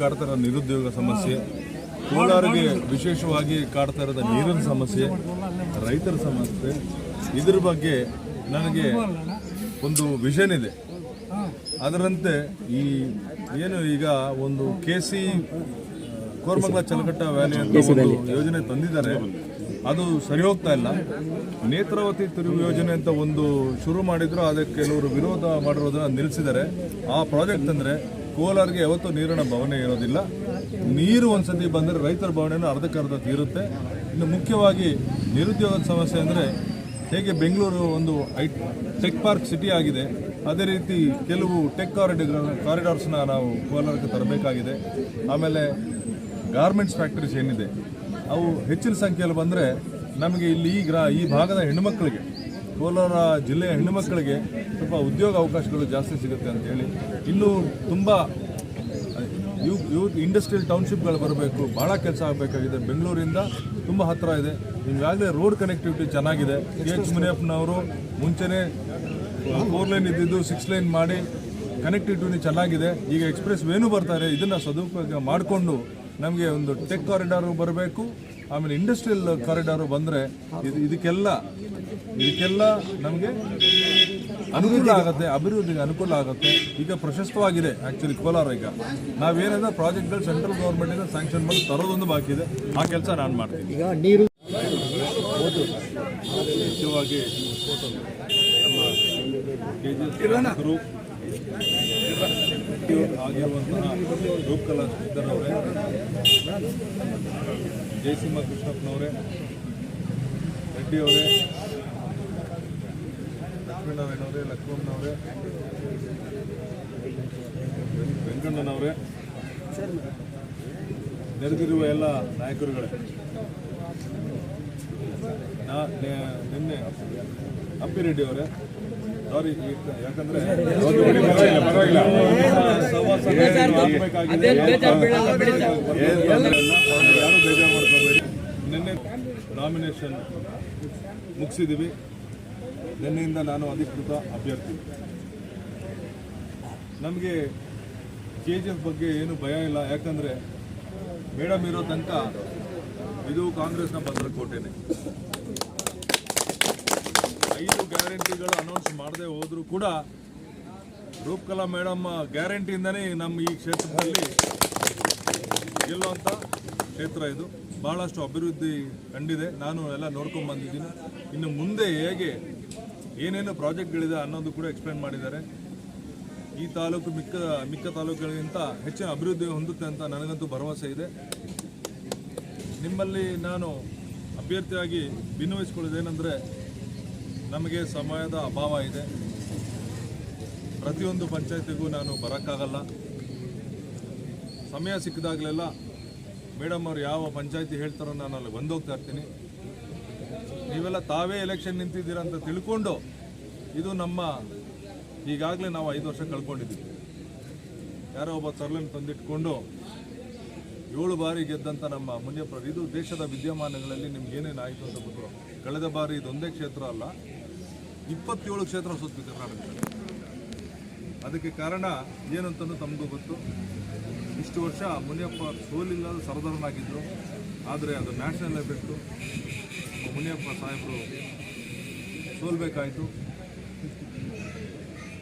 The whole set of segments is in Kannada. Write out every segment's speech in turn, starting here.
ಕಾಡ್ತಾ ಇರೋ ನಿರುದ್ಯೋಗ ಸಮಸ್ಯೆ, ಕೋಲಾರಿಗೆ ವಿಶೇಷವಾಗಿ ಕಾಡ್ತಾ ಇರೋದ ನೀರಿನ ಸಮಸ್ಯೆ, ರೈತರ ಸಮಸ್ಯೆ, ಇದ್ರ ಬಗ್ಗೆ ನನಗೆ ಒಂದು ವಿಷನ್ ಇದೆ. ಅದರಂತೆ ಈ ಏನು ಈಗ ಒಂದು KC ಕೋರಮಂಗಲ ಚಲಕಟ್ಟ ವ್ಯಾಲಿ ಅಂತ ಒಂದು ಯೋಜನೆ ತಂದಿದ್ದಾರೆ, ಅದು ಸರಿ ಹೋಗ್ತಾ ಇಲ್ಲ. ನೇತ್ರಾವತಿ ತಿರುವು ಯೋಜನೆ ಅಂತ ಒಂದು ಶುರು ಮಾಡಿದ್ರು, ಅದಕ್ಕೆ ಕೆಲವರು ವಿರೋಧ ಮಾಡಿರೋದನ್ನ ನಿಲ್ಲಿಸಿದ್ದಾರೆ. ಆ ಪ್ರಾಜೆಕ್ಟ್ ಅಂದರೆ ಕೋಲಾರಿಗೆ ಯಾವತ್ತೂ ನೀರಿನ ಬವಣೆ ಇರೋದಿಲ್ಲ. ನೀರು ಒಂದ್ಸತಿ ಬಂದರೆ ರೈತರ ಬವಣೆನೂ ಅರ್ಧಕ್ಕರ್ಧ ತೀರುತ್ತೆ. ಇನ್ನು ಮುಖ್ಯವಾಗಿ ನಿರುದ್ಯೋಗದ ಸಮಸ್ಯೆ ಅಂದರೆ, ಹೇಗೆ ಬೆಂಗಳೂರು ಒಂದು ಟೆಕ್ ಪಾರ್ಕ್ ಸಿಟಿ ಆಗಿದೆ, ಅದೇ ರೀತಿ ಕೆಲವು ಟೆಕ್ ಕಾರಿಡಾರ್ಸ್ನ ನಾವು ಕೋಲಾರಕ್ಕೆ ತರಬೇಕಾಗಿದೆ. ಆಮೇಲೆ ಗಾರ್ಮೆಂಟ್ಸ್ ಫ್ಯಾಕ್ಟರೀಸ್ ಏನಿದೆ ಅವು ಹೆಚ್ಚಿನ ಸಂಖ್ಯೆಯಲ್ಲಿ ಬಂದರೆ ನಮಗೆ ಇಲ್ಲಿ ಈ ಭಾಗದ ಹೆಣ್ಣುಮಕ್ಕಳಿಗೆ, ಕೋಲಾರ ಜಿಲ್ಲೆಯ ಹೆಣ್ಣುಮಕ್ಕಳಿಗೆ ಸ್ವಲ್ಪ ಉದ್ಯೋಗ ಅವಕಾಶಗಳು ಜಾಸ್ತಿ ಸಿಗುತ್ತೆ ಅಂತೇಳಿ, ಇನ್ನೂ ತುಂಬ ಯೂತ್ ಇಂಡಸ್ಟ್ರಿಯಲ್ ಟೌನ್ಶಿಪ್ಗಳು ಬರಬೇಕು, ಭಾಳ ಕೆಲಸ ಆಗಬೇಕಾಗಿದೆ. ಬೆಂಗಳೂರಿಂದ ತುಂಬ ಹತ್ತಿರ ಇದೆ. ಈಗಾಗಲೇ ರೋಡ್ ಕನೆಕ್ಟಿವಿಟಿ ಚೆನ್ನಾಗಿದೆ. H. ಮುನಿಯಪ್ಪನವರು ಮುಂಚೆನೇ 4 ಲೈನ್ ಇದ್ದಿದ್ದು 6 ಲೈನ್ ಮಾಡಿ ಕನೆಕ್ಟಿವಿಟಿ ಚೆನ್ನಾಗಿದೆ. ಈಗ ಎಕ್ಸ್ಪ್ರೆಸ್ ವೇನು ಬರ್ತಾರೆ. ಇದನ್ನು ಸದುಪಯೋಗ ಮಾಡಿಕೊಂಡು ನಮಗೆ ಒಂದು ಟೆಕ್ ಕಾರಿಡಾರು ಬರಬೇಕು, ಆಮೇಲೆ ಇಂಡಸ್ಟ್ರಿಯಲ್ ಕಾರಿಡಾರು ಬಂದರೆ ಇದಕ್ಕೆಲ್ಲ ನಮಗೆ ಅನುಕೂಲ ಆಗುತ್ತೆ, ಅಭಿವೃದ್ಧಿಗೆ ಅನುಕೂಲ ಆಗುತ್ತೆ. ಈಗ ಪ್ರಶಸ್ತವಾಗಿದೆ ಆ್ಯಕ್ಚುಲಿ ಕೋಲಾರ. ಈಗ ನಾವೇನಾದ್ರೆ ಪ್ರಾಜೆಕ್ಟ್ಗಳು ಸೆಂಟ್ರಲ್ ಗೌರ್ಮೆಂಟಿಂದ ಸ್ಯಾಂಕ್ಷನ್ ಮಾಡಿ ತರೋದೊಂದು ಬಾಕಿ ಇದೆ. ಆ ಕೆಲಸ ನಾನು ಮಾಡ್ತೀನಿ. ಈಗ ನೀರು ಮುಖ್ಯವಾಗಿ ನಮ್ಮ KGS ಗ್ರೂಪ್ ಆಗಿರುವಂತಹ ರೂಪಕಲಾ ಶ್ರೀಧರ್ ಅವರೇ, ಜಯಸಿಂಹ ಕೃಷ್ಣಪ್ಪನವರೇ, ರೆಡ್ಡಿ ಅವರೇ, ಲಕ್ಷ್ಮೀನಾರಾಯಣವರೇ, ಲಕ್ಷ್ಮಣ್ಣನವರೇ, ವೆಂಕಣ್ಣನವರೇ, ನೆರೆದಿರುವ ಎಲ್ಲ ನಾಯಕರುಗಳೇ, ನಿನ್ನೆ ಅಪ್ಪಿರೆಡ್ಡಿ ಅವರೇ, ಸಾರಿ ಯಾಕಂದ್ರೆ ಯಾರು ಬೇಜಾರು ಮಾಡ್ಕೋಬೇಡಿ. ನಿನ್ನೆ ನಾಮಿನೇಷನ್ ಮುಗಿಸಿದ್ದೀವಿ. ನಿನ್ನೆಯಿಂದ ನಾನು ಅಧಿಕೃತ ಅಭ್ಯರ್ಥಿ. ನಮಗೆ KGF ಬಗ್ಗೆ ಏನು ಭಯ ಇಲ್ಲ. ಯಾಕಂದರೆ ಮೇಡಮ್ ಇರೋ ತನಕ ಇದು ಕಾಂಗ್ರೆಸ್ನ ಭದ್ರಕೋಟೆನೆ. 5 ಗ್ಯಾರಂಟಿಗಳು ಅನೌನ್ಸ್ ಮಾಡದೆ ಹೋದರೂ ಕೂಡ ರೂಪಕಲಾ ಮೇಡಮ್ ಗ್ಯಾರಂಟಿಯಿಂದನೇ ನಮ್ಮ ಈ ಕ್ಷೇತ್ರದಲ್ಲಿ ಗೆಲ್ಲುವಂಥ ಕ್ಷೇತ್ರ ಇದು. ಭಾಳಷ್ಟು ಅಭಿವೃದ್ಧಿ ಕಂಡಿದೆ. ನಾನು ಎಲ್ಲ ನೋಡ್ಕೊಂಡು ಬಂದಿದ್ದೀನಿ. ಇನ್ನು ಮುಂದೆ ಹೇಗೆ ಏನೇನು ಪ್ರಾಜೆಕ್ಟ್ಗಳಿದೆ ಅನ್ನೋದು ಕೂಡ ಎಕ್ಸ್ಪ್ಲೇನ್ ಮಾಡಿದ್ದಾರೆ. ಈ ತಾಲೂಕು ಮಿಕ್ಕ ತಾಲೂಕುಗಳಿಗಿಂತ ಹೆಚ್ಚಿನ ಅಭಿವೃದ್ಧಿ ಹೊಂದುತ್ತೆ ಅಂತ ನನಗಂತೂ ಭರವಸೆ ಇದೆ. ನಿಮ್ಮಲ್ಲಿ ನಾನು ಅಭ್ಯರ್ಥಿಯಾಗಿ ಭಿನ್ನವಹಿಸ್ಕೊಳ್ಳೋದೇನೆಂದರೆ, ನಮಗೆ ಸಮಯದ ಅಭಾವ ಇದೆ. ಪ್ರತಿಯೊಂದು ಪಂಚಾಯತಿಗೂ ನಾನು ಬರೋಕ್ಕಾಗಲ್ಲ. ಸಮಯ ಸಿಕ್ಕಿದಾಗಲೆಲ್ಲ ಮೇಡಮ್ ಅವ್ರು ಯಾವ ಪಂಚಾಯತಿ ಹೇಳ್ತಾರೋ ನಾನು ಅಲ್ಲಿ ಬಂದೋಗ್ತಾ ಇರ್ತೀನಿ. ನೀವೆಲ್ಲ ತಾವೇ ಎಲೆಕ್ಷನ್ ನಿಂತಿದ್ದೀರಾ ಅಂತ ತಿಳ್ಕೊಂಡು, ಇದು ನಮ್ಮ ಈಗಾಗಲೇ ನಾವು 5 ವರ್ಷ ಕಳ್ಕೊಂಡಿದ್ದೀವಿ. ಯಾರೋ ಒಬ್ಬ ಸರ್ಲನ್ನು ತಂದಿಟ್ಕೊಂಡು 7 ಬಾರಿ ಗೆದ್ದಂಥ ನಮ್ಮ ಮುನಿಯಪ್ಪ, ಇದು ದೇಶದ ವಿದ್ಯಮಾನಗಳಲ್ಲಿ ನಿಮ್ಗೆ ಏನೇನು ಆಯಿತು ಅಂತ ಗೊತ್ತು. ಕಳೆದ ಬಾರಿ ಇದೊಂದೇ ಕ್ಷೇತ್ರ ಅಲ್ಲ, 27 ಕ್ಷೇತ್ರ ಸುತ್ತು ಕರ್ನಾಟಕದಲ್ಲಿ. ಅದಕ್ಕೆ ಕಾರಣ ಏನಂತನೂ ತಮಗೂ ಗೊತ್ತು. ಇಷ್ಟು ವರ್ಷ ಮುನಿಯಪ್ಪ ಸೋಲಿಲ್ಲದ ಸರದಾರನಾಗಿದ್ದರು. ಆದರೆ ಅದು ನ್ಯಾಷನಲ್ ಎಫೆಕ್ಟು. ಮುನಿಯಪ್ಪ ಸಾಹೇಬರು ಸೋಲ್ಬೇಕಾಯಿತು.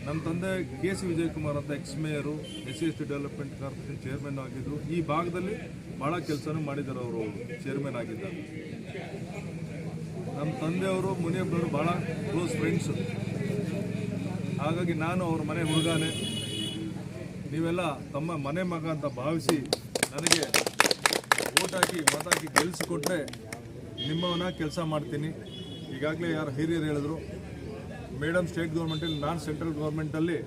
ನಮ್ಮ ತಂದೆ KC ವಿಜಯಕುಮಾರ್ ಅಂತ X-mayor, SC/ST development corporation chairman ಆಗಿದ್ದರು. ಈ ಭಾಗದಲ್ಲಿ ಭಾಳ ಕೆಲಸನೂ ಮಾಡಿದ್ದಾರೆ. ಅವರು ಚೇರ್ಮನ್ ಆಗಿದ್ದಾರೆ. ನಮ್ಮ ತಂದೆಯವರು ಮುನಿಯಪ್ಪನವರು ಭಾಳ ಕ್ಲೋಸ್ ಫ್ರೆಂಡ್ಸು. ಹಾಗಾಗಿ ನಾನು ಅವ್ರ ಮನೆ ಹುಡುಗಾನೆ. ನೀವೆಲ್ಲ ತಮ್ಮ ಮನೆ ಮಗ ಅಂತ ಭಾವಿಸಿ ನನಗೆ ಮತ ಹಾಕಿ ಗೆಲ್ಲಿಸಿಕೊಟ್ರೆ ನಿಮ್ಮವನ್ನ ಕೆಲಸ ಮಾಡ್ತೀನಿ. ಈಗಾಗಲೇ ಯಾರು ಹಿರಿಯರು ಹೇಳಿದ್ರು, ಮೇಡಮ್ ಸ್ಟೇಟ್ ಗೌರ್ಮೆಂಟಲ್ಲಿ, ನಾನು ಸೆಂಟ್ರಲ್ ಗೌರ್ಮೆಂಟಲ್ಲಿ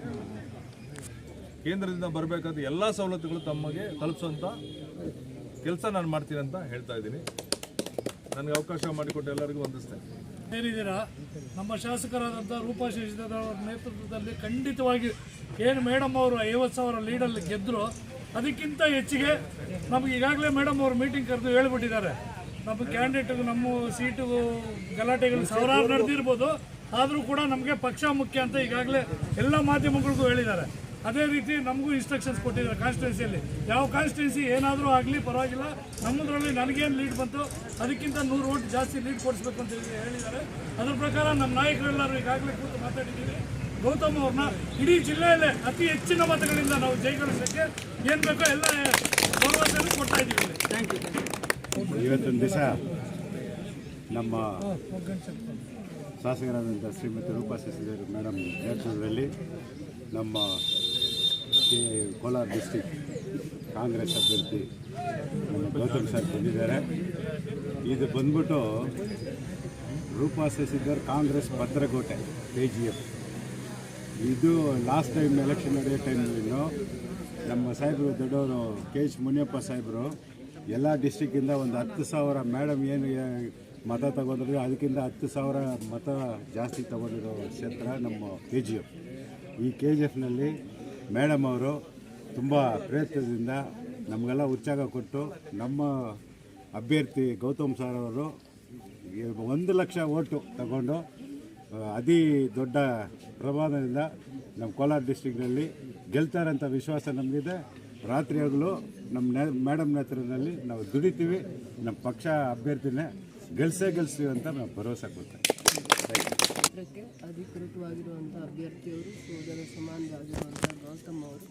ಕೇಂದ್ರದಿಂದ ಬರಬೇಕಾದ ಎಲ್ಲ ಸವಲತ್ತುಗಳು ತಮಗೆ ತಲುಪಿಸೋಂಥ ಕೆಲಸ ನಾನು ಮಾಡ್ತೀನಿ ಅಂತ ಹೇಳ್ತಾ ಇದ್ದೀನಿ. ನನಗೆ ಅವಕಾಶ ಮಾಡಿಕೊಟ್ಟು ಎಲ್ಲರಿಗೂ ವಂದಿಸ್ತೇನೆ. ಏನಿದ್ದೀರಾ, ನಮ್ಮ ಶಾಸಕರಾದಂಥ ರೂಪಾ ಶಶಿಧರ್ ಅವರ ನೇತೃತ್ವದಲ್ಲಿ ಖಂಡಿತವಾಗಿ ಏನು ಮೇಡಮ್ ಅವರು 50,000 ಲೀಡಲ್ಲಿ ಗೆದ್ದರು, ಅದಕ್ಕಿಂತ ಹೆಚ್ಚಿಗೆ ನಮಗೆ ಈಗಾಗಲೇ ಮೇಡಮ್ ಅವರು ಮೀಟಿಂಗ್ ಕರೆದು ಹೇಳ್ಬಿಟ್ಟಿದ್ದಾರೆ. ನಮ್ಮ ಕ್ಯಾಂಡಿಡೇಟ್ಗೂ ನಮ್ಮ ಸೀಟು ಗಲಾಟೆಗಳು ಸಾವಿರಾರು ನಡೆದಿರ್ಬೋದು, ಆದರೂ ಕೂಡ ನಮಗೆ ಪಕ್ಷ ಮುಖ್ಯ ಅಂತ ಈಗಾಗಲೇ ಎಲ್ಲ ಮಾಧ್ಯಮಗಳಿಗೂ ಹೇಳಿದ್ದಾರೆ. ಅದೇ ರೀತಿ ನಮಗೂ ಇನ್ಸ್ಟ್ರಕ್ಷನ್ಸ್ ಕೊಟ್ಟಿದ್ದಾರೆ ಕಾನ್ಸ್ಟಿಟ್ಯೂನ್ಸಿಯಲ್ಲಿ. ಯಾವ ಕಾನ್ಸ್ಟಿಟ್ಯೂನ್ಸಿ ಏನಾದರೂ ಆಗಲಿ ಪರವಾಗಿಲ್ಲ, ನಮ್ಮದ್ರಲ್ಲಿ ನನಗೇನು ಲೀಡ್ ಬಂತು ಅದಕ್ಕಿಂತ 100 ವೋಟ್ ಜಾಸ್ತಿ ಲೀಡ್ ಕೊಡಿಸ್ಬೇಕು ಅಂತ ಹೇಳಿದ್ದಾರೆ. ಅದ್ರ ಪ್ರಕಾರ ನಮ್ಮ ನಾಯಕರೆಲ್ಲರೂ ಈಗಾಗಲೇ ಕೂತು ಮಾತಾಡಿದ್ದೀವಿ. ಗೌತಮ್ ಅವ್ರನ್ನ ಇಡೀ ಜಿಲ್ಲೆಯಲ್ಲೇ ಅತಿ ಹೆಚ್ಚಿನ ಮತಗಳಿಂದ ನಾವು ಜಯಗಳಿಸೋಕ್ಕೆ ಏನು ಬೇಕೋ ಎಲ್ಲ ಭರವಸೆಯನ್ನು ಕೊಡ್ತಾ ಇದ್ದೀವಿ. Thank you. ಇವತ್ತೊಂದು ದಿವಸ ನಮ್ಮ ಶಾಸಕರಾದಂಥ ಶ್ರೀಮತಿ ರೂಪಾ ಶಶಿಧರ್ ಮೇಡಮ್ ನೇತೃತ್ವದಲ್ಲಿ ನಮ್ಮ ಕೋಲಾರ ಡಿಸ್ಟಿಕ್ ಕಾಂಗ್ರೆಸ್ ಅಭ್ಯರ್ಥಿ ನಮ್ಮ ಗೌತಮ್ ಸರ್ ಬಂದಿದ್ದಾರೆ. ಇದು ಬಂದ್ಬಿಟ್ಟು ರೂಪಾ ಶಶಿಧರ್ ಕಾಂಗ್ರೆಸ್ ಭದ್ರಕೋಟೆ KGF. ಇದು ಲಾಸ್ಟ್ ಟೈಮ್ ಎಲೆಕ್ಷನ್ ನಡೆಯೋ ಟೈಮಲ್ಲೂ ನಮ್ಮ ಸಾಹೇಬರು ದೊಡ್ಡವರು KH ಮುನಿಯಪ್ಪ ಸಾಹೇಬರು ಎಲ್ಲ ಡಿಸ್ಟಿಕ್ಕಿಂದ ಒಂದು 10,000 ಮೇಡಮ್ ಏನು ಮತ ತಗೊಂಡ್ರೆ ಅದಕ್ಕಿಂತ 10,000 ಮತ ಜಾಸ್ತಿ ತಗೊಂಡಿರೋ ಕ್ಷೇತ್ರ ನಮ್ಮ KGF. ಈ KGFನಲ್ಲಿ ಮೇಡಮ್ ಅವರು ತುಂಬ ಪ್ರಯತ್ನದಿಂದ ನಮಗೆಲ್ಲ ಉತ್ಸಾಹ ಕೊಟ್ಟು ನಮ್ಮ ಅಭ್ಯರ್ಥಿ ಗೌತಮ್ ಸರ್ ಅವರು 1 ಲಕ್ಷ ಓಟು ತಗೊಂಡು ಅತಿ ದೊಡ್ಡ ಪ್ರಮಾಣದಿಂದ ನಮ್ಮ ಕೋಲಾರ ಡಿಸ್ಟಿಕ್ನಲ್ಲಿ ಗೆಲ್ತಾರಂಥ ವಿಶ್ವಾಸ ನಮಗಿದೆ. ರಾತ್ರಿ ಹಗಲು ನಮ್ಮ ಮೇಡಮ್ ನೇತೃತ್ವದಲ್ಲಿ ನಾವು ದುಡಿತೀವಿ. ನಮ್ಮ ಪಕ್ಷ ಅಭ್ಯರ್ಥಿನೇ ಗೆಲ್ಸ್ತೀವಿ ಅಂತ ನಾವು ಭರವಸೆ ಕೊಡ್ತೇವೆ. ಅಧಿಕೃತವಾಗಿರುವಂಥ ಅಭ್ಯರ್ಥಿಯವರು ಸೋದರ ಸಮಾನರಾಗಿರುವಂಥ ಗೌತಮ್ ಅವರು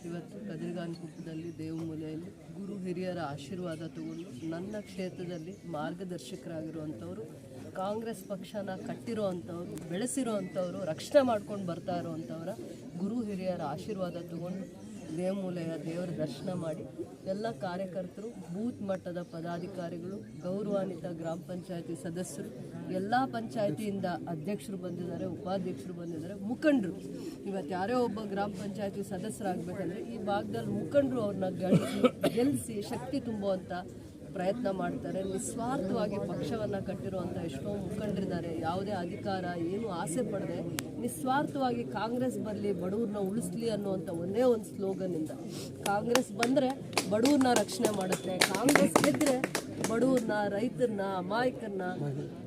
ಇವತ್ತು ಕದಿರ್ಗಾನಕುಪ್ಪದಲ್ಲಿ ದೇವಮೂಲೆಯಲ್ಲಿ ಗುರು ಹಿರಿಯರ ಆಶೀರ್ವಾದ ತಗೊಂಡು ನನ್ನ ಕ್ಷೇತ್ರದಲ್ಲಿ ಮಾರ್ಗದರ್ಶಕರಾಗಿರುವಂಥವರು, ಕಾಂಗ್ರೆಸ್ ಪಕ್ಷನ ಕಟ್ಟಿರೋವಂಥವ್ರು, ಬೆಳೆಸಿರೋವಂಥವ್ರು, ರಕ್ಷಣೆ ಮಾಡ್ಕೊಂಡು ಬರ್ತಾ ಇರೋವಂಥವರ ಗುರು ಹಿರಿಯರ ಆಶೀರ್ವಾದ ತಗೊಂಡು ದೇವಮೂಲೆಯ ದೇವರ ದರ್ಶನ ಮಾಡಿ ಎಲ್ಲ ಕಾರ್ಯಕರ್ತರು, ಬೂತ್ ಮಟ್ಟದ ಪದಾಧಿಕಾರಿಗಳು, ಗೌರವಾನ್ವಿತ ಗ್ರಾಮ ಪಂಚಾಯತಿ ಸದಸ್ಯರು, ಎಲ್ಲ ಪಂಚಾಯತಿಯಿಂದ ಅಧ್ಯಕ್ಷರು ಬಂದಿದ್ದಾರೆ, ಉಪಾಧ್ಯಕ್ಷರು ಬಂದಿದ್ದಾರೆ, ಮುಖಂಡರು. ಇವತ್ತು ಯಾರೇ ಒಬ್ಬ ಗ್ರಾಮ ಪಂಚಾಯತಿ ಸದಸ್ಯರಾಗಬೇಕಂದ್ರೆ ಈ ಭಾಗದಲ್ಲಿ ಮುಖಂಡರು ಅವ್ರನ್ನ ಗೆಲ್ಲಿಸಿ ಶಕ್ತಿ ತುಂಬುವಂಥ ಪ್ರಯತ್ನ ಮಾಡ್ತಾರೆ. ನಿಸ್ವಾರ್ಥವಾಗಿ ಪಕ್ಷವನ್ನು ಕಟ್ಟಿರುವಂಥ ಎಷ್ಟೋ ಮುಖಂಡರಿದ್ದಾರೆ. ಯಾವುದೇ ಅಧಿಕಾರ ಏನು ಆಸೆ ಪಡದೆ ನಿಸ್ವಾರ್ಥವಾಗಿ ಕಾಂಗ್ರೆಸ್ ಬರಲಿ, ಬಡವ್ರನ್ನ ಉಳಿಸ್ಲಿ ಅನ್ನುವಂಥ ಒಂದೇ ಒಂದು ಸ್ಲೋಗನ್ನಿಂದ ಕಾಂಗ್ರೆಸ್ ಬಂದರೆ ಬಡವ್ರನ್ನ ರಕ್ಷಣೆ ಮಾಡುತ್ತೆ, ಕಾಂಗ್ರೆಸ್ ಗೆದ್ದರೆ ಬಡವ್ರನ್ನ, ರೈತರನ್ನ, ಅಮಾಯಕರನ್ನ,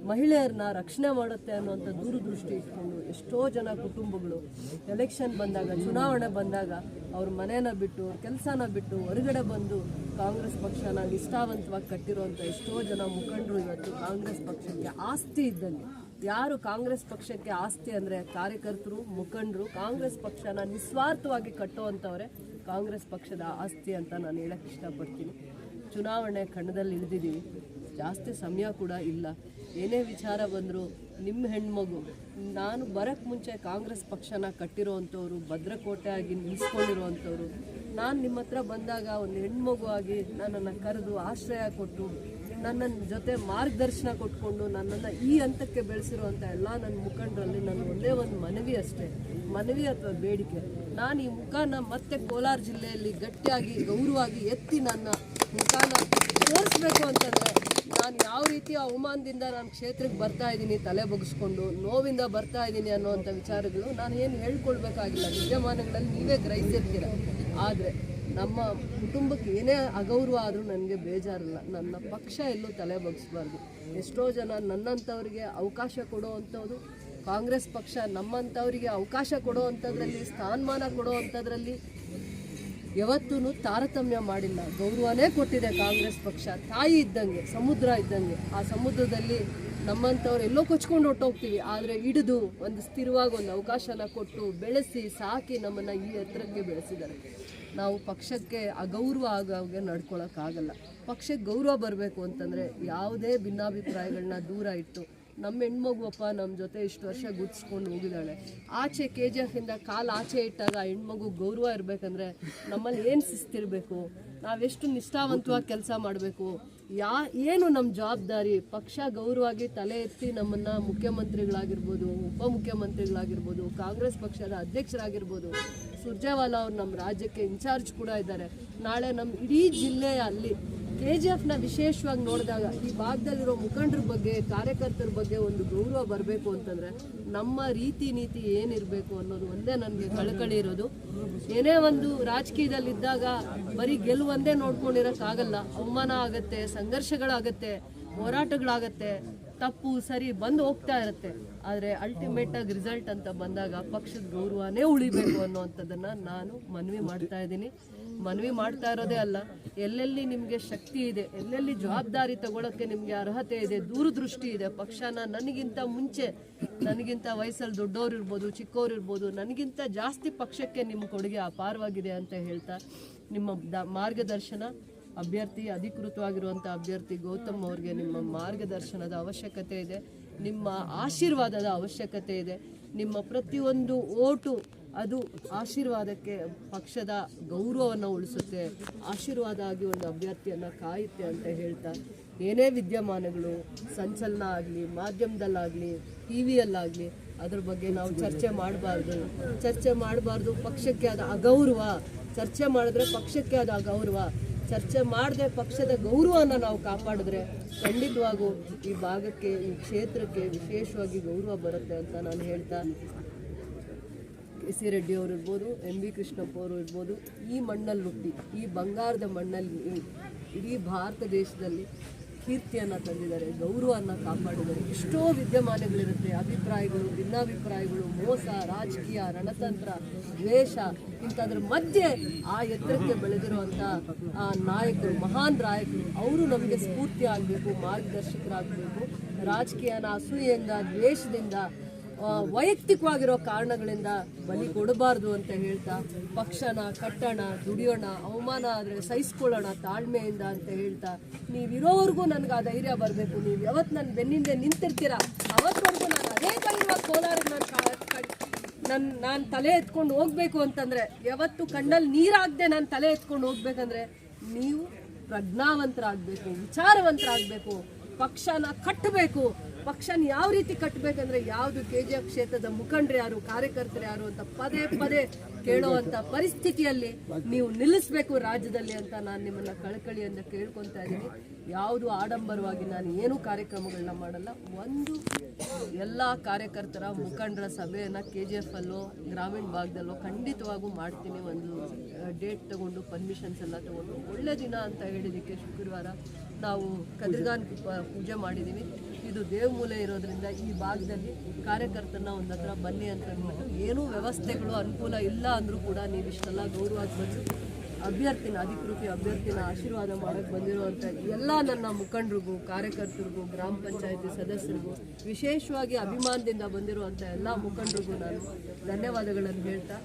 ಮಹಿಳೆಯರನ್ನ ರಕ್ಷಣೆ ಮಾಡುತ್ತೆ ಅನ್ನುವಂಥ ದೂರದೃಷ್ಟಿ ಇಟ್ಕೊಂಡು ಎಷ್ಟೋ ಜನ ಕುಟುಂಬಗಳು ಎಲೆಕ್ಷನ್ ಬಂದಾಗ, ಚುನಾವಣೆ ಬಂದಾಗ ಅವ್ರ ಮನೇನ ಬಿಟ್ಟು, ಕೆಲಸನ ಬಿಟ್ಟು ಹೊರಗಡೆ ಬಂದು ಕಾಂಗ್ರೆಸ್ ಪಕ್ಷನ ನಿಷ್ಠಾವಂತವಾಗಿ ಕಟ್ಟಿರುವಂಥ ಎಷ್ಟೋ ಜನ ಮುಖಂಡರು ಇವತ್ತು ಕಾಂಗ್ರೆಸ್ ಪಕ್ಷಕ್ಕೆ ಆಸ್ತಿ ಇದ್ದಂಗೆ. ಯಾರು ಕಾಂಗ್ರೆಸ್ ಪಕ್ಷಕ್ಕೆ ಆಸ್ತಿ ಅಂದರೆ ಕಾರ್ಯಕರ್ತರು, ಮುಖಂಡರು. ಕಾಂಗ್ರೆಸ್ ಪಕ್ಷನ ನಿಸ್ವಾರ್ಥವಾಗಿ ಕಟ್ಟುವಂಥವ್ರೆ ಕಾಂಗ್ರೆಸ್ ಪಕ್ಷದ ಆಸ್ತಿ ಅಂತ ನಾನು ಹೇಳಕ್ಕೆ ಇಷ್ಟಪಡ್ತೀನಿ. ಚುನಾವಣೆ ಕಣದಲ್ಲಿ ಇಳಿದಿದ್ದೀವಿ, ಜಾಸ್ತಿ ಸಮಯ ಕೂಡ ಇಲ್ಲ. ಏನೇ ವಿಚಾರ ಬಂದರೂ ನಿಮ್ಮ ಹೆಣ್ಮಗು, ನಾನು ಬರೋಕ್ಕೆ ಮುಂಚೆ ಕಾಂಗ್ರೆಸ್ ಪಕ್ಷನ ಕಟ್ಟಿರೋವಂಥವ್ರು, ಭದ್ರಕೋಟೆ ಆಗಿ ನಿಲ್ಲಿಸ್ಕೊಂಡಿರುವಂಥವ್ರು, ನಾನು ನಿಮ್ಮ ಹತ್ರ ಬಂದಾಗ ಒಂದು ಹೆಣ್ಮಗು ಆಗಿ ನನ್ನನ್ನು ಕರೆದು ಆಶ್ರಯ ಕೊಟ್ಟು ನನ್ನ ಜೊತೆ ಮಾರ್ಗದರ್ಶನ ಕೊಟ್ಕೊಂಡು ನನ್ನನ್ನು ಈ ಹಂತಕ್ಕೆ ಬೆಳೆಸಿರುವಂಥ ಎಲ್ಲ ನನ್ನ ಮುಖಂಡರಲ್ಲಿ ನನ್ನ ಒಂದೇ ಒಂದು ಮನವಿ ಅಷ್ಟೇ, ಮನವಿ ಅಥವಾ ಬೇಡಿಕೆ. ನಾನು ಈ ಮುಖಾನ ಮತ್ತೆ ಕೋಲಾರ ಜಿಲ್ಲೆಯಲ್ಲಿ ಗಟ್ಟಿಯಾಗಿ ಗೌರವವಾಗಿ ಎತ್ತಿ ನನ್ನ ಮುಖಾನ ತೋರಿಸ್ಬೇಕು ಅಂತಂದರೆ ನಾನು ಯಾವ ರೀತಿಯ ಅವಮಾನದಿಂದ ನಾನು ಕ್ಷೇತ್ರಕ್ಕೆ ಬರ್ತಾ ಇದ್ದೀನಿ, ತಲೆ ಬಗ್ಗಿಸ್ಕೊಂಡು ನೋವಿಂದ ಬರ್ತಾ ಇದ್ದೀನಿ ಅನ್ನೋವಂಥ ವಿಚಾರಗಳು ನಾನು ಏನು ಹೇಳ್ಕೊಳ್ಬೇಕಾಗಿಲ್ಲ. ವಿದ್ಯಮಾನಗಳಲ್ಲಿ ನೀವೇ ಗ್ರಹಿಸಿರ್ತೀರ. ಆದರೆ ನಮ್ಮ ಕುಟುಂಬಕ್ಕೆ ಏನೇ ಅಗೌರವ ಆದರೂ ನನಗೆ ಬೇಜಾರಿಲ್ಲ. ನನ್ನ ಪಕ್ಷ ಎಲ್ಲೂ ತಲೆ ಬಗ್ಗಿಸ್ಬಾರ್ದು. ಎಷ್ಟೋ ಜನ ನನ್ನಂಥವ್ರಿಗೆ ಅವಕಾಶ ಕೊಡೋವಂಥದ್ದು, ಕಾಂಗ್ರೆಸ್ ಪಕ್ಷ ನಮ್ಮಂಥವರಿಗೆ ಅವಕಾಶ ಕೊಡೋವಂಥದ್ರಲ್ಲಿ, ಸ್ಥಾನಮಾನ ಕೊಡೋವಂಥದ್ರಲ್ಲಿ ಯಾವತ್ತೂ ತಾರತಮ್ಯ ಮಾಡಿಲ್ಲ. ಗೌರವನೇ ಕೊಟ್ಟಿದೆ ಕಾಂಗ್ರೆಸ್ ಪಕ್ಷ. ತಾಯಿ ಇದ್ದಂಗೆ, ಸಮುದ್ರ ಇದ್ದಂಗೆ. ಆ ಸಮುದ್ರದಲ್ಲಿ ನಮ್ಮಂಥವ್ರು ಎಲ್ಲೋ ಕೊಚ್ಕೊಂಡು ಹೊಟ್ಟೋಗ್ತೀವಿ, ಆದರೆ ಹಿಡಿದು ಒಂದು ಸ್ಥಿರವಾಗಿ ಒಂದು ಅವಕಾಶನ ಕೊಟ್ಟು ಬೆಳೆಸಿ ಸಾಕಿ ನಮ್ಮನ್ನು ಈ ಎತ್ತರಕ್ಕೆ ಬೆಳೆಸಿದ್ದಾರೆ. ನಾವು ಪಕ್ಷಕ್ಕೆ ಅಗೌರವ ಆಗೋಗೆ ನಡ್ಕೊಳಕ್ಕಾಗಲ್ಲ. ಪಕ್ಷಕ್ಕೆ ಗೌರವ ಬರಬೇಕು ಅಂತಂದರೆ ಯಾವುದೇ ಭಿನ್ನಾಭಿಪ್ರಾಯಗಳನ್ನ ದೂರ ಇಟ್ಟು, ನಮ್ಮ ಹೆಣ್ಮಗುವಪ್ಪ ನಮ್ಮ ಜೊತೆ ಇಷ್ಟು ವರ್ಷ ಗುರ್ತಿಸ್ಕೊಂಡು ಹೋಗಿದ್ದಾಳೆ, ಆಚೆ KGFಯಿಂದ ಕಾಲು ಆಚೆ ಇಟ್ಟಾಗ ಆ ಹೆಣ್ಮಗು ಗೌರವ ಇರಬೇಕಂದ್ರೆ ನಮ್ಮಲ್ಲಿ ಏನು ಶಿಸ್ತಿರಬೇಕು, ನಾವೆಷ್ಟು ನಿಷ್ಠಾವಂತವಾಗಿ ಕೆಲಸ ಮಾಡಬೇಕು, ಏನು ನಮ್ಮ ಜವಾಬ್ದಾರಿ. ಪಕ್ಷ ಗೌರವವಾಗಿ ತಲೆ ಎತ್ತಿ ನಮ್ಮನ್ನು ಮುಖ್ಯಮಂತ್ರಿಗಳಾಗಿರ್ಬೋದು, ಉಪಮುಖ್ಯಮಂತ್ರಿಗಳಾಗಿರ್ಬೋದು, ಕಾಂಗ್ರೆಸ್ ಪಕ್ಷದ ಅಧ್ಯಕ್ಷರಾಗಿರ್ಬೋದು, ಸುರ್ಜೇವಾಲಾ ಅವರು ನಮ್ಮ ರಾಜ್ಯಕ್ಕೆ ಇನ್ಚಾರ್ಜ್ ಕೂಡ ಇದ್ದಾರೆ. ನಾಳೆ ನಮ್ಮ ಇಡೀ ಜಿಲ್ಲೆಯ ಅಲ್ಲಿ KGFನ ವಿಶೇಷವಾಗಿ ನೋಡಿದಾಗ ಈ ಭಾಗದಲ್ಲಿರೋ ಮುಖಂಡರ ಬಗ್ಗೆ, ಕಾರ್ಯಕರ್ತರ ಬಗ್ಗೆ ಒಂದು ಗೌರವ ಬರಬೇಕು ಅಂತಂದರೆ ನಮ್ಮ ರೀತಿ ನೀತಿ ಏನಿರಬೇಕು ಅನ್ನೋದು ಒಂದೇ ನನಗೆ ಕಳಕಳಿ ಇರೋದು. ಏನೇ ಒಂದು ರಾಜಕೀಯದಲ್ಲಿದ್ದಾಗ ಬರೀ ಗೆಲುವಂದೇ ನೋಡ್ಕೊಂಡಿರೋಕ್ಕಾಗಲ್ಲ. ಅವಮಾನ ಆಗುತ್ತೆ, ಸಂಘರ್ಷಗಳಾಗತ್ತೆ, ಹೋರಾಟಗಳಾಗತ್ತೆ, ತಪ್ಪು ಸರಿ ಬಂದು ಹೋಗ್ತಾ ಇರುತ್ತೆ. ಆದರೆ ಅಲ್ಟಿಮೇಟ್ ಆಗಿ ರಿಸಲ್ಟ್ ಅಂತ ಬಂದಾಗ ಪಕ್ಷದ ಗೌರವನೇ ಉಳಿಬೇಕು ಅನ್ನೋವಂಥದ್ದನ್ನು ನಾನು ಮನವಿ ಮಾಡ್ತಾ ಇದ್ದೀನಿ. ಮನವಿ ಮಾಡ್ತಾ ಇರೋದೇ ಅಲ್ಲ, ಎಲ್ಲೆಲ್ಲಿ ನಿಮಗೆ ಶಕ್ತಿ ಇದೆ, ಎಲ್ಲೆಲ್ಲಿ ಜವಾಬ್ದಾರಿ ತಗೊಳ್ಳೋಕ್ಕೆ ನಿಮಗೆ ಅರ್ಹತೆ ಇದೆ, ದೂರದೃಷ್ಟಿ ಇದೆ, ಪಕ್ಷನ ನನಗಿಂತ ವಯಸ್ಸಲ್ಲಿ ದೊಡ್ಡವ್ರು ಇರ್ಬೋದು, ಚಿಕ್ಕವ್ರು ಇರ್ಬೋದು, ನನಗಿಂತ ಜಾಸ್ತಿ ಪಕ್ಷಕ್ಕೆ ನಿಮ್ಮ ಕೊಡುಗೆ ಅಪಾರವಾಗಿದೆ ಅಂತ ಹೇಳ್ತಾ ನಿಮ್ಮ ಮಾರ್ಗದರ್ಶನ ಅಭ್ಯರ್ಥಿ ಅಧಿಕೃತವಾಗಿರುವಂಥ ಅಭ್ಯರ್ಥಿ ಗೌತಮ್ ಅವ್ರಿಗೆ ನಿಮ್ಮ ಮಾರ್ಗದರ್ಶನದ ಅವಶ್ಯಕತೆ ಇದೆ, ನಿಮ್ಮ ಆಶೀರ್ವಾದದ ಅವಶ್ಯಕತೆ ಇದೆ. ನಿಮ್ಮ ಪ್ರತಿಯೊಂದು ಓಟು ಅದು ಆಶೀರ್ವಾದಕ್ಕೆ ಪಕ್ಷದ ಗೌರವವನ್ನು ಉಳಿಸುತ್ತೆ, ಆಶೀರ್ವಾದ ಆಗಿ ಒಂದು ಅಭ್ಯರ್ಥಿಯನ್ನು ಕಾಯುತ್ತೆ ಅಂತ ಹೇಳ್ತಾ ಏನೇ ವಿದ್ಯಮಾನಗಳು ಸಂಚಲನ ಆಗಲಿ, ಮಾಧ್ಯಮದಲ್ಲಾಗಲಿ, ಟಿ ವಿಯಲ್ಲಾಗಲಿ ಅದ್ರ ಬಗ್ಗೆ ನಾವು ಚರ್ಚೆ ಮಾಡಬಾರ್ದು. ಪಕ್ಷಕ್ಕೆ ಅದು ಅಗೌರವ. ಚರ್ಚೆ ಮಾಡಿದ್ರೆ ಪಕ್ಷಕ್ಕೆ ಅದು ಅಗೌರವ. ಚರ್ಚೆ ಮಾಡದೆ ಪಕ್ಷದ ಗೌರವನ ನಾವು ಕಾಪಾಡಿದ್ರೆ ಖಂಡಿತವಾಗೂ ಈ ಭಾಗಕ್ಕೆ, ಈ ಕ್ಷೇತ್ರಕ್ಕೆ ವಿಶೇಷವಾಗಿ ಗೌರವ ಬರುತ್ತೆ ಅಂತ ನಾನು ಹೇಳ್ತಾ, ಕೆ.ಸಿ. ರೆಡ್ಡಿ ಅವರು ಇರ್ಬೋದು, ಎಂ.ಬಿ. ಕೃಷ್ಣಪ್ಪ ಅವರು ಇರ್ಬೋದು, ಈ ಮಣ್ಣಲ್ಲಿ ಹುಟ್ಟಿ, ಈ ಬಂಗಾರದ ಮಣ್ಣಲ್ಲಿ ಇಡೀ ಭಾರತ ದೇಶದಲ್ಲಿ ಕೀರ್ತಿಯನ್ನು ತಂದಿದ್ದಾರೆ, ಗೌರವವನ್ನು ಕಾಪಾಡಿದ್ದಾರೆ. ಎಷ್ಟೋ ವಿದ್ಯಮಾನಗಳಿರುತ್ತೆ, ಅಭಿಪ್ರಾಯಗಳು, ಭಿನ್ನಾಭಿಪ್ರಾಯಗಳು, ಮೋಸ, ರಾಜಕೀಯ, ರಣತಂತ್ರ, ದ್ವೇಷ, ಇಂಥದ್ರ ಮಧ್ಯೆ ಆ ಎತ್ತರಕ್ಕೆ ಬೆಳೆದಿರುವಂಥ ಆ ನಾಯಕರು, ಮಹಾನ್ ನಾಯಕರು, ಅವರು ನಮಗೆ ಸ್ಫೂರ್ತಿ ಆಗಬೇಕು, ಮಾರ್ಗದರ್ಶಕರಾಗಬೇಕು. ರಾಜಕೀಯನ ಅಸೂಯೆಯಿಂದ, ದ್ವೇಷದಿಂದ, ವೈಯಕ್ತಿಕವಾಗಿರೋ ಕಾರಣಗಳಿಂದ ಬಲಿ ಕೊಡಬಾರ್ದು ಅಂತ ಹೇಳ್ತಾ ಪಕ್ಷನ ಕಟ್ಟೋಣ, ದುಡಿಯೋಣ, ಅವಮಾನ ಆದರೆ ಸಹಿಸ್ಕೊಳ್ಳೋಣ ತಾಳ್ಮೆಯಿಂದ ಅಂತ ಹೇಳ್ತಾ, ನೀವಿರೋವರೆಗೂ ನನಗೆ ಆ ಧೈರ್ಯ ಬರಬೇಕು. ನೀವು ಯಾವತ್ತು ನನ್ನ ಬೆನ್ನಿಂದೆ ನಿಂತಿರ್ತೀರ ಅವತ್ತವರೆಗೂ ನಾನು ಅದೇ ಧೈರ್ಯವಾಗಿ ಕೋಲಾರಿಗೆ ನಾನು ತಲೆ ಎತ್ಕೊಂಡು ಹೋಗ್ಬೇಕು ಅಂತಂದರೆ, ಯಾವತ್ತು ಕಣ್ಣಲ್ಲಿ ನೀರಾಗದೆ ನಾನು ತಲೆ ಎತ್ಕೊಂಡು ಹೋಗ್ಬೇಕಂದ್ರೆ ನೀವು ಪ್ರಜ್ಞಾವಂತರಾಗಬೇಕು, ವಿಚಾರವಂತರಾಗಬೇಕು, ಪಕ್ಷನ ಕಟ್ಟಬೇಕು. ಪಕ್ಷನ ಯಾವ ರೀತಿ ಕಟ್ಟಬೇಕಂದ್ರೆ ಯಾವುದು KGF ಕ್ಷೇತ್ರದ ಮುಖಂಡರು ಯಾರು, ಕಾರ್ಯಕರ್ತರು ಯಾರು ಅಂತ ಪದೇ ಪದೇ ಕೇಳುವಂಥ ಪರಿಸ್ಥಿತಿಯಲ್ಲಿ ನೀವು ನಿಲ್ಲಿಸಬೇಕು ರಾಜ್ಯದಲ್ಲಿ ಅಂತ ನಾನು ನಿಮ್ಮನ್ನು ಕಳಕಳಿಯಿಂದ ಕೇಳ್ಕೊತಾ ಇದ್ದೀನಿ. ಯಾವುದು ಆಡಂಬರವಾಗಿ ನಾನು ಏನೂ ಕಾರ್ಯಕ್ರಮಗಳನ್ನ ಮಾಡಲ್ಲ. ಒಂದು ಎಲ್ಲ ಕಾರ್ಯಕರ್ತರ ಮುಖಂಡರ ಸಭೆಯನ್ನು KGF ಅಲ್ಲೋ ಗ್ರಾಮೀಣ ಭಾಗದಲ್ಲೋ ಖಂಡಿತವಾಗೂ ಮಾಡ್ತೀನಿ. ಒಂದು ಡೇಟ್ ತಗೊಂಡು ಪರ್ಮಿಷನ್ಸ್ ಎಲ್ಲ ತಗೊಂಡು ಒಳ್ಳೆ ದಿನ ಅಂತ ಹೇಳಿದ್ದಕ್ಕೆ ಶುಕ್ರವಾರ ನಾವು ಕದ್ರಿಗಾನ್ ಪೂಜೆ ಮಾಡಿದ್ದೀವಿ. ಇದು ದೇವಮೂಲೆ ಇರೋದ್ರಿಂದ ಈ ಭಾಗದಲ್ಲಿ ಕಾರ್ಯಕರ್ತರನ್ನ ಒಂದು ಹತ್ರ ಬನ್ನಿ ಅಂತ ಅಂದ್ಬಿಟ್ಟು ಏನೂ ವ್ಯವಸ್ಥೆಗಳು ಅನುಕೂಲ ಇಲ್ಲ ಅಂದರೂ ಕೂಡ ನೀವಿಷ್ಟೆಲ್ಲ ಗೌರವವಾಗಿ ಬಂದು ಅಧಿಕೃತ ಅಭ್ಯರ್ಥಿನ ಆಶೀರ್ವಾದ ಮಾಡೋಕ್ಕೆ ಬಂದಿರುವಂಥ ಎಲ್ಲ ನನ್ನ ಮುಖಂಡರಿಗೂ, ಕಾರ್ಯಕರ್ತರಿಗೂ, ಗ್ರಾಮ ಪಂಚಾಯತಿ ಸದಸ್ಯರಿಗೂ, ವಿಶೇಷವಾಗಿ ಅಭಿಮಾನದಿಂದ ಬಂದಿರುವಂಥ ಎಲ್ಲ ಮುಖಂಡರಿಗೂ ನಾನು ಧನ್ಯವಾದಗಳನ್ನು ಹೇಳ್ತಾ